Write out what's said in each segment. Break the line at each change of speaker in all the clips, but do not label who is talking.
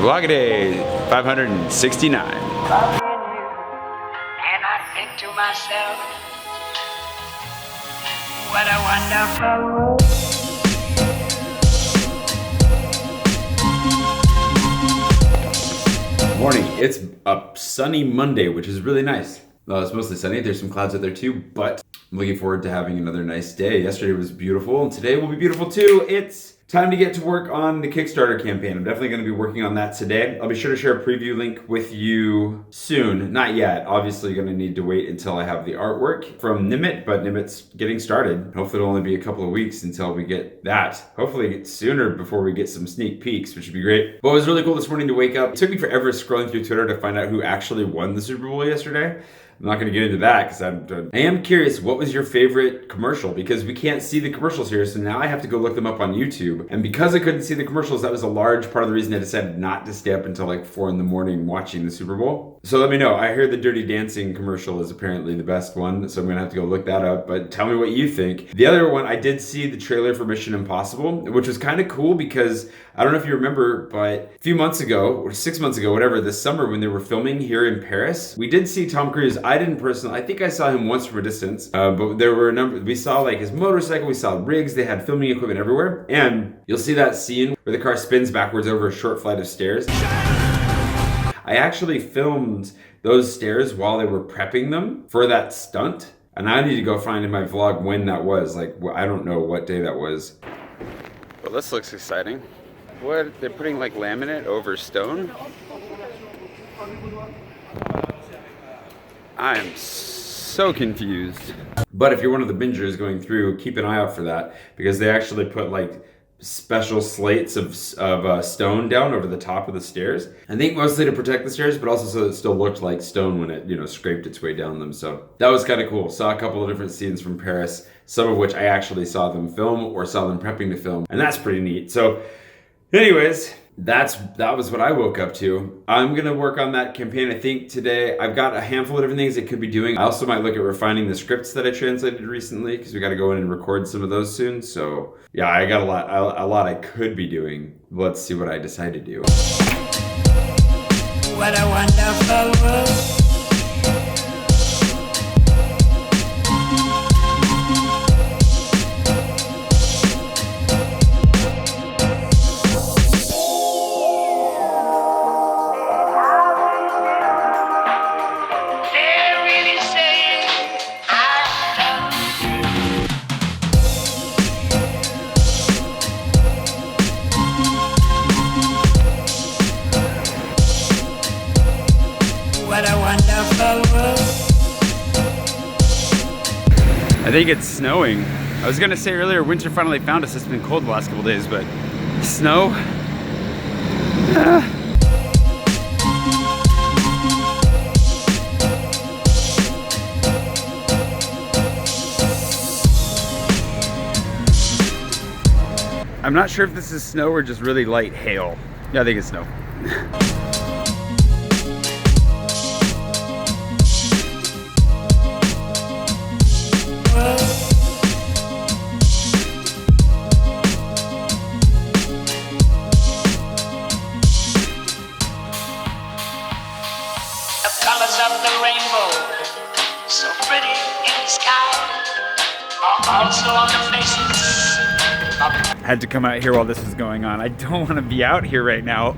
Vlog-a-day 569.
And I think to myself, what a wonderful world.
Morning. It's a sunny Monday, which is really nice. Well, it's mostly sunny. There's some clouds out there too, but I'm looking forward to having another nice day. Yesterday was beautiful, and today will be beautiful too. It's time to get to work on the Kickstarter campaign. I'm definitely going to be working on that today. I'll be sure to share a preview link with you soon. Not yet. Obviously going to need to wait until I have the artwork from Nimit, but Nimit's getting started. Hopefully it'll only be a couple of weeks until we get that. Hopefully sooner before we get some sneak peeks, which would be great. But it was really cool this morning to wake up. It took me forever scrolling through Twitter to find out who actually won the Super Bowl yesterday. I'm not going to get into that because I am curious, what was your favorite commercial? Because we can't see the commercials here, so now I have to go look them up on YouTube. And because I couldn't see the commercials, that was a large part of the reason I decided not to stay up until like 4 in the morning watching the Super Bowl. So let me know. I hear the Dirty Dancing commercial is apparently the best one, so I'm going to have to go look that up. But tell me what you think. The other one, I did see the trailer for Mission Impossible, which was kind of cool because I don't know if you remember, but a few months ago, or 6 months ago, whatever, this summer when they were filming here in Paris, we did see Tom Cruise. I didn't personally, I think I saw him once from a distance, but there were a number, we saw like his motorcycle, we saw rigs, they had filming equipment everywhere, and you'll see that scene where the car spins backwards over a short flight of stairs. I actually filmed those stairs while they were prepping them for that stunt, and I need to go find in my vlog when that was, like, I don't know what day that was. Well, this looks exciting. What, they're putting like laminate over stone? I'm so confused. But if you're one of the bingers going through, keep an eye out for that because they actually put like special slates of stone down over the top of the stairs. I think mostly to protect the stairs, but also so it still looked like stone when it, you know, scraped its way down them. So that was kind of cool. Saw a couple of different scenes from Paris, some of which I actually saw them film or saw them prepping to film, and that's pretty neat. So anyways, that was what I woke up to. I'm gonna work on that campaign. I think today I've got a handful of different things I could be doing. I also might look at refining the scripts that I translated recently because we got to go in and record some of those soon. So yeah, I got a lot I could be doing. Let's see what I decide to do.
What a wonderful world. What a wonderful world.
I think it's snowing. I was gonna say earlier, winter finally found us. It's been cold the last couple days, but snow. I'm not sure if this is snow or just really light hail. Yeah, I think it's snow.
Of the rainbow, so pretty in the sky, are also on the faces.
Had to come out here while this was going on. I don't want to be out here right now.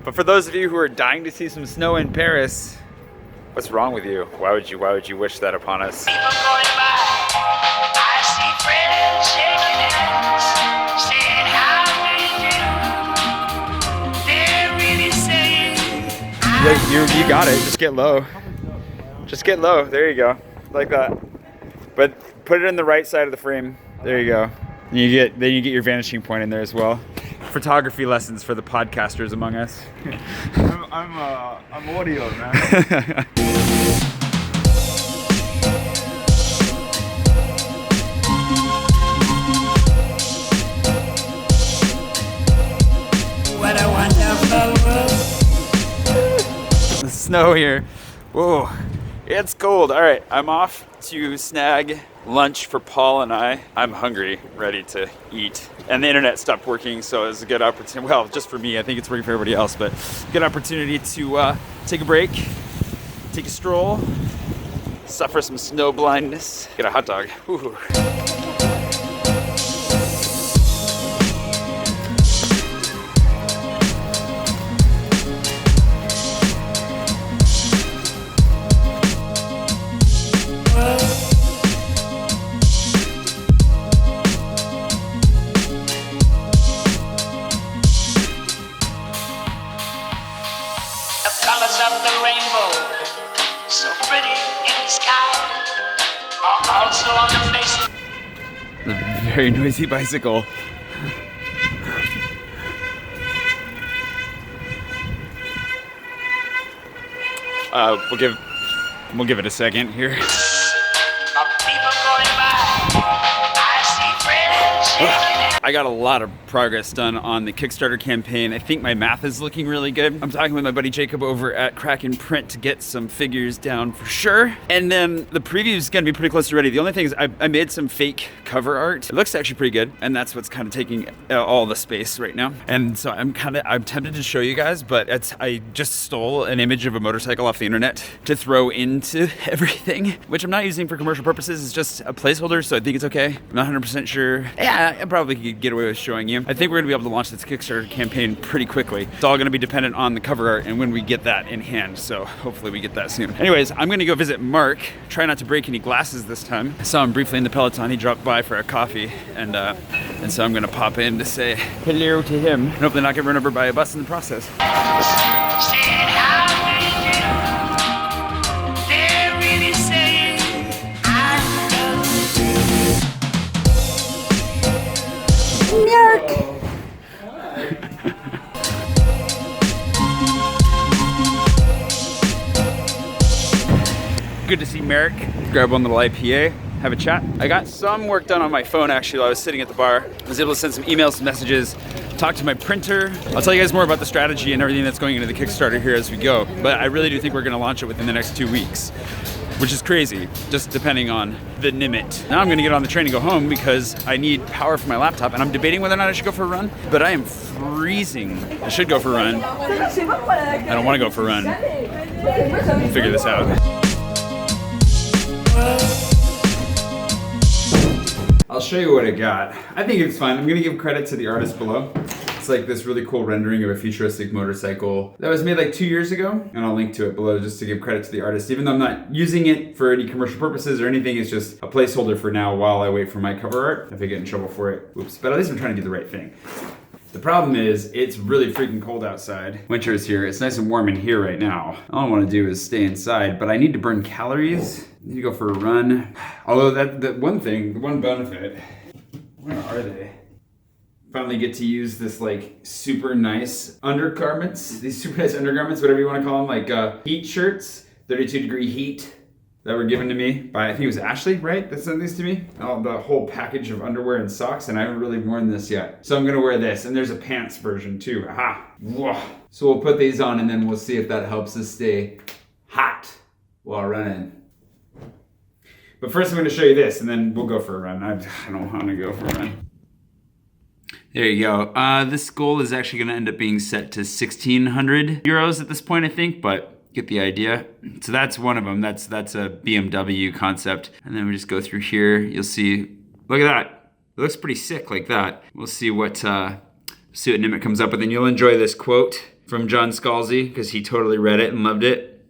But for those of you who are dying to see some snow in Paris, what's wrong with you? Why would you wish that upon us?
People going by, I see friends shaking hands, saying how do you do? They're really saying,
You got it. Just get low. Just get low. There you go. Like that. But put it in the right side of the frame. There you go. And then you get your vanishing point in there as well. Photography lessons for the podcasters among us.
I'm audio, man.
what a wonderful world.
The snow here. Whoa. It's cold. All right, I'm off to snag lunch for Paul and I. I'm hungry, ready to eat. And the internet stopped working, so it's a good opportunity. Well, just for me, I think it's working for everybody else, but good opportunity to take a break, take a stroll, suffer some snow blindness, get a hot dog. Ooh.
Colors of the rainbow, so pretty in the sky, are also on the faces.
A very noisy bicycle. We'll give it a second here.
Of people going by, I see friends shaking hands.
I got a lot of progress done on the Kickstarter campaign. I think my math is looking really good. I'm talking with my buddy Jacob over at Kraken Print to get some figures down for sure. And then the preview is gonna be pretty close to ready. The only thing is I made some fake cover art. It looks actually pretty good, and that's what's kind of taking all the space right now. And so I'm tempted to show you guys, but I just stole an image of a motorcycle off the internet to throw into everything, which I'm not using for commercial purposes. It's just a placeholder, so I think it's okay. I'm not 100% sure. Yeah, I probably could get away with showing you. I think we're gonna be able to launch this Kickstarter campaign pretty quickly. It's all gonna be dependent on the cover art and when we get that in hand, so hopefully we get that soon. Anyways, I'm gonna go visit Mark, try not to break any glasses this time. I saw him briefly in the Peloton. He dropped by for a coffee, and so I'm gonna pop in to say hello to him and hopefully not get run over by a bus in the process.
Said how they do. They're really saying I love you.
Good to see Merrick. Grab one little IPA, have a chat. I got some work done on my phone actually while I was sitting at the bar. I was able to send some emails, some messages, talk to my printer. I'll tell you guys more about the strategy and everything that's going into the Kickstarter here as we go. But I really do think we're gonna launch it within the next 2 weeks, which is crazy, just depending on the limit. Now I'm gonna get on the train and go home because I need power for my laptop, and I'm debating whether or not I should go for a run, but I am freezing. I should go for a run. I don't wanna go for a run. We'll figure this out. I'll show you what I got. I think it's fine. I'm gonna give credit to the artist below. It's like this really cool rendering of a futuristic motorcycle that was made like 2 years ago, and I'll link to it below just to give credit to the artist. Even though I'm not using it for any commercial purposes or anything, it's just a placeholder for now while I wait for my cover art. If I get in trouble for it, oops. But at least I'm trying to do the right thing. The problem is, it's really freaking cold outside. Winter is here. It's nice and warm in here right now. All I want to do is stay inside, but I need to burn calories. I need to go for a run. Although the one benefit, where are they? Finally get to use this like super nice undergarments. These super nice undergarments, whatever you want to call them, like heat shirts, 32-degree heat, that were given to me by, I think it was Ashley, right? That sent these to me. Oh, the whole package of underwear and socks, and I haven't really worn this yet. So I'm gonna wear this, and there's a pants version too. Aha! Whoa. So we'll put these on, and then we'll see if that helps us stay hot while running. But first I'm gonna show you this, and then we'll go for a run. I don't wanna go for a run. There you go. This goal is actually gonna end up being set to 1,600 euros at this point, I think, but get the idea. So that's one of them. That's a BMW concept. And then we just go through here. You'll see, look at that. It looks pretty sick like that. We'll see what Nimit comes up with, and you'll enjoy this quote from John Scalzi because he totally read it and loved it,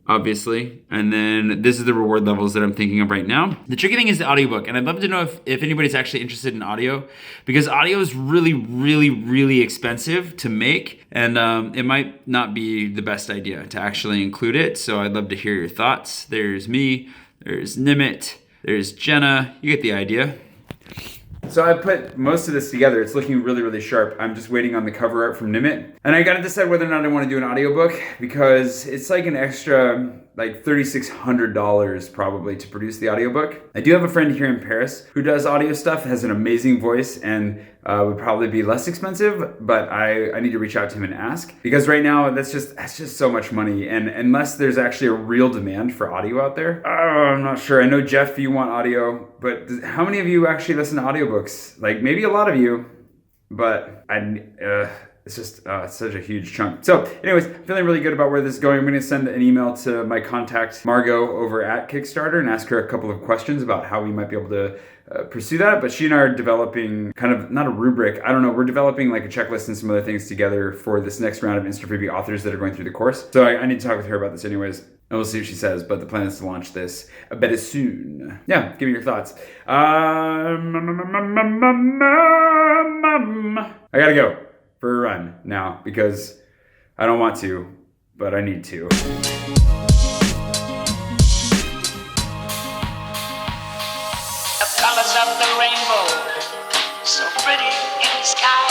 obviously. And then this is the reward levels that I'm thinking of right now. The tricky thing is the audiobook, and I'd love to know if anybody's actually interested in audio, because audio is really, really, really expensive to make, and it might not be the best idea to actually include it. So I'd love to hear your thoughts. There's me, there's Nimit, there's Jenna. You get the idea. So I put most of this together. It's looking really, really sharp. I'm just waiting on the cover art from Nimit. And I gotta decide whether or not I wanna do an audiobook, because it's like an extra like $3,600 probably to produce the audiobook. I do have a friend here in Paris who does audio stuff, has an amazing voice, and would probably be less expensive, but I need to reach out to him and ask, because right now that's just so much money, and unless there's actually a real demand for audio out there, I'm not sure. I know, Jeff, you want audio, but how many of you actually listen to audiobooks? Like, maybe a lot of you, but it's just it's such a huge chunk. So anyways, I'm feeling really good about where this is going. I'm going to send an email to my contact Margot over at Kickstarter and ask her a couple of questions about how we might be able to pursue that. But she and I are developing kind of, not a rubric, I don't know, we're developing like a checklist and some other things together for this next round of Insta Freebie authors that are going through the course. So I need to talk with her about this anyways. And we'll see what she says, but the plan is to launch this a bit soon. Yeah, give me your thoughts. I gotta go for a run now because I don't want to, but I need to.
The colors of the rainbow, so pretty in the sky,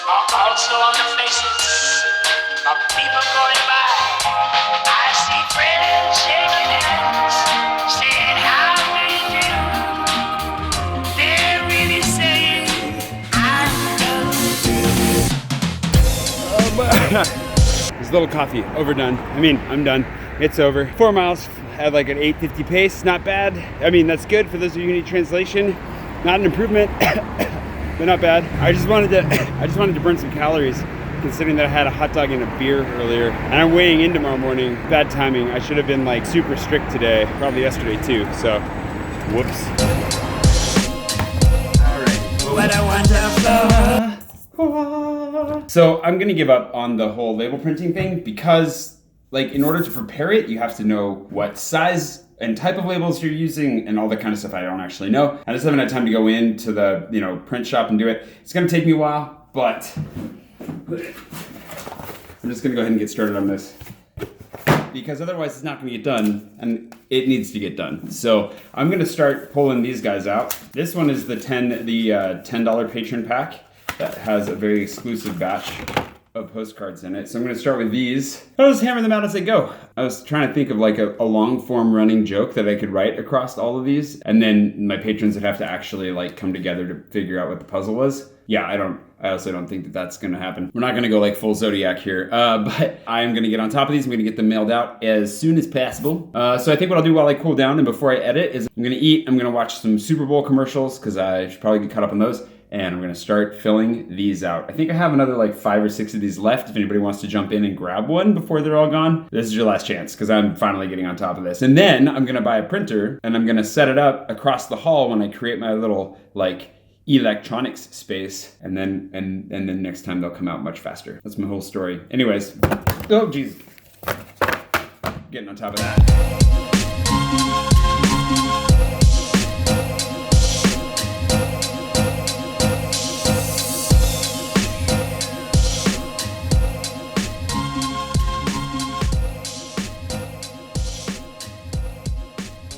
are also on the faces of people going by. I see friends shaking hands, saying how do you do. They're really saying I love you.
This little coffee, overdone. I mean, I'm done. It's over. 4 miles at like an 8:50 pace, not bad. I mean, that's good for those of you who need translation. Not an improvement, but not bad. I just wanted to burn some calories, considering that I had a hot dog and a beer earlier. And I'm weighing in tomorrow morning. Bad timing. I should have been like super strict today, probably yesterday too. So, whoops.
All right. What a wonderful.
So I'm gonna give up on the whole label printing thing because, like, in order to prepare it, you have to know what size and type of labels you're using and all that kind of stuff I don't actually know. I just haven't had time to go into the, print shop and do it. It's gonna take me a while, but I'm just gonna go ahead and get started on this because otherwise it's not gonna get done, and it needs to get done. So I'm gonna start pulling these guys out. This one is the $10 patron pack that has a very exclusive batch of postcards in it. So I'm going to start with these. I'll just hammer them out as I go. I was trying to think of like a long form running joke that I could write across all of these, and then my patrons would have to actually like come together to figure out what the puzzle was. Yeah, I also don't think that that's going to happen. We're not going to go like full Zodiac here, but I am going to get on top of these. I'm going to get them mailed out as soon as possible. So I think what I'll do while I cool down and before I edit is I'm going to eat. I'm going to watch some Super Bowl commercials because I should probably get caught up on those. And I'm gonna start filling these out. I think I have another like 5 or 6 of these left. If anybody wants to jump in and grab one before they're all gone, this is your last chance because I'm finally getting on top of this. And then I'm gonna buy a printer and I'm gonna set it up across the hall when I create my little like electronics space. And then next time they'll come out much faster. That's my whole story. Anyways, oh geez, getting on top of that.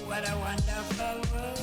What a wonderful world.